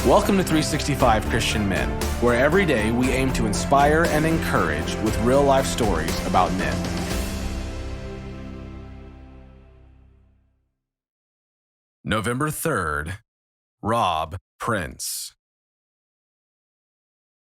Welcome to 365 Christian Men, where every day we aim to inspire and encourage with real-life stories about men. November 3rd, Rob Prince.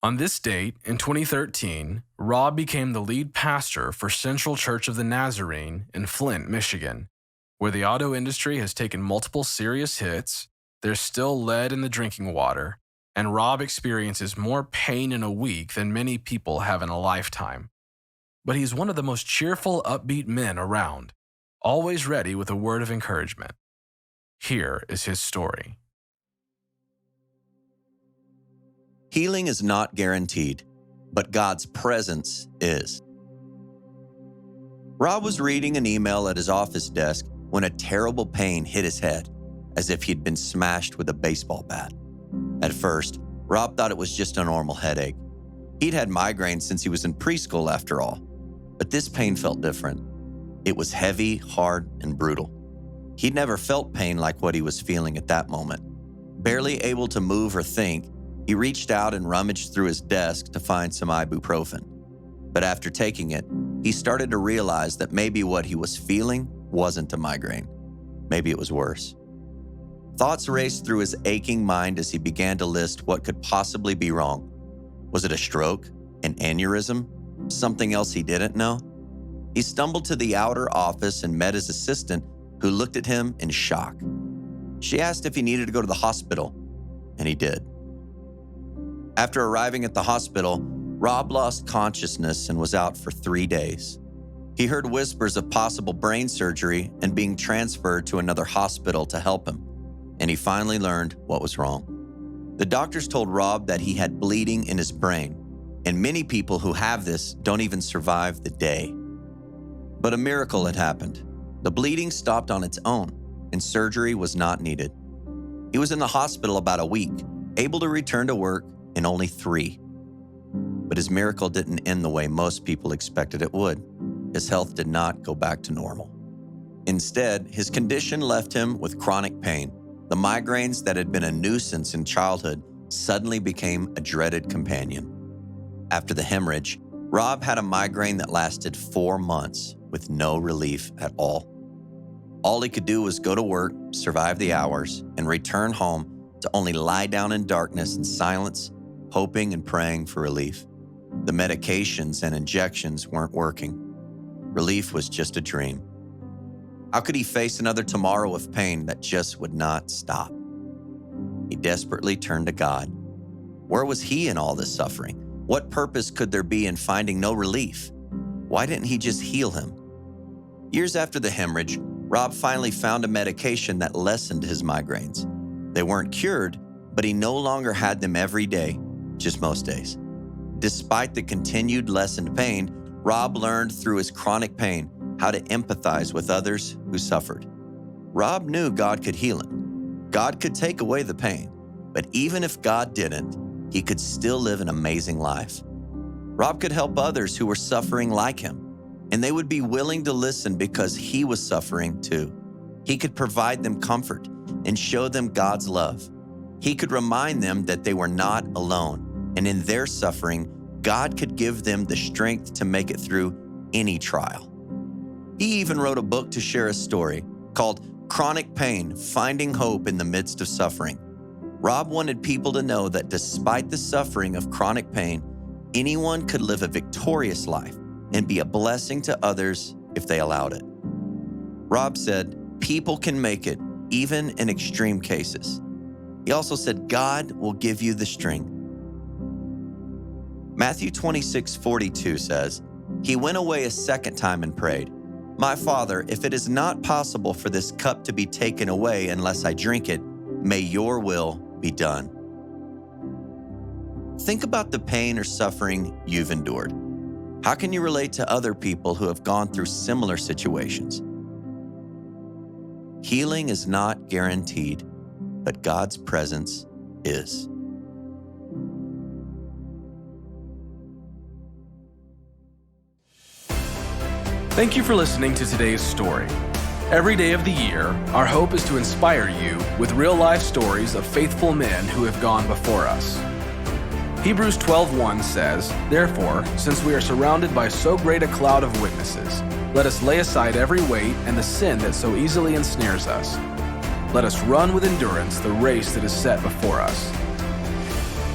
On this date, in 2013, Rob became the lead pastor for Central Church of the Nazarene in Flint, Michigan. Where the auto industry has taken multiple serious hits, there's still lead in the drinking water, and Rob experiences more pain in a week than many people have in a lifetime. But he's one of the most cheerful, upbeat men around, always ready with a word of encouragement. Here is his story. Healing is not guaranteed, but God's presence is. Rob was reading an email at his office desk when a terrible pain hit his head, as if he'd been smashed with a baseball bat. At first, Rob thought it was just a normal headache. He'd had migraines since he was in preschool, after all. But this pain felt different. It was heavy, hard, and brutal. He'd never felt pain like what he was feeling at that moment. Barely able to move or think, he reached out and rummaged through his desk to find some ibuprofen. But after taking it, he started to realize that maybe what he was feeling wasn't a migraine. Maybe it was worse. Thoughts raced through his aching mind as he began to list what could possibly be wrong. Was it a stroke? An aneurysm? Something else he didn't know? He stumbled to the outer office and met his assistant, who looked at him in shock. She asked if he needed to go to the hospital, and he did. After arriving at the hospital, Rob lost consciousness and was out for 3 days. He heard whispers of possible brain surgery and being transferred to another hospital to help him, and he finally learned what was wrong. The doctors told Rob that he had bleeding in his brain, and many people who have this don't even survive the day. But a miracle had happened. The bleeding stopped on its own, and surgery was not needed. He was in the hospital about a week, able to return to work in only 3. But his miracle didn't end the way most people expected it would. His health did not go back to normal. Instead, his condition left him with chronic pain. The migraines that had been a nuisance in childhood suddenly became a dreaded companion. After the hemorrhage, Rob had a migraine that lasted 4 months with no relief at all. All he could do was go to work, survive the hours, and return home to only lie down in darkness and silence, hoping and praying for relief. The medications and injections weren't working. Relief was just a dream. How could he face another tomorrow of pain that just would not stop? He desperately turned to God. Where was he in all this suffering? What purpose could there be in finding no relief? Why didn't he just heal him? Years after the hemorrhage, Rob finally found a medication that lessened his migraines. They weren't cured, but he no longer had them every day, just most days. Despite the continued lessened pain, Rob learned through his chronic pain how to empathize with others who suffered. Rob knew God could heal him. God could take away the pain, but even if God didn't, he could still live an amazing life. Rob could help others who were suffering like him, and they would be willing to listen because he was suffering too. He could provide them comfort and show them God's love. He could remind them that they were not alone, and in their suffering, God could give them the strength to make it through any trial. He even wrote a book to share his story called Chronic Pain: Finding Hope in the Midst of Suffering. Rob wanted people to know that despite the suffering of chronic pain, anyone could live a victorious life and be a blessing to others if they allowed it. Rob said, people can make it, even in extreme cases. He also said, God will give you the strength. Matthew 26:42 says, he went away a second time and prayed, my Father, if it is not possible for this cup to be taken away unless I drink it, may your will be done. Think about the pain or suffering you've endured. How can you relate to other people who have gone through similar situations? Healing is not guaranteed, but God's presence is. Thank you for listening to today's story. Every day of the year, our hope is to inspire you with real-life stories of faithful men who have gone before us. Hebrews 12:1 says, "Therefore, since we are surrounded by so great a cloud of witnesses, let us lay aside every weight and the sin that so easily ensnares us. Let us run with endurance the race that is set before us."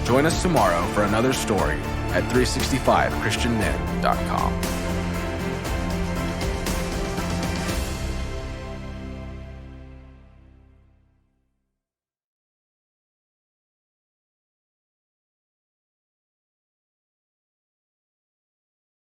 Join us tomorrow for another story at 365christianmen.com.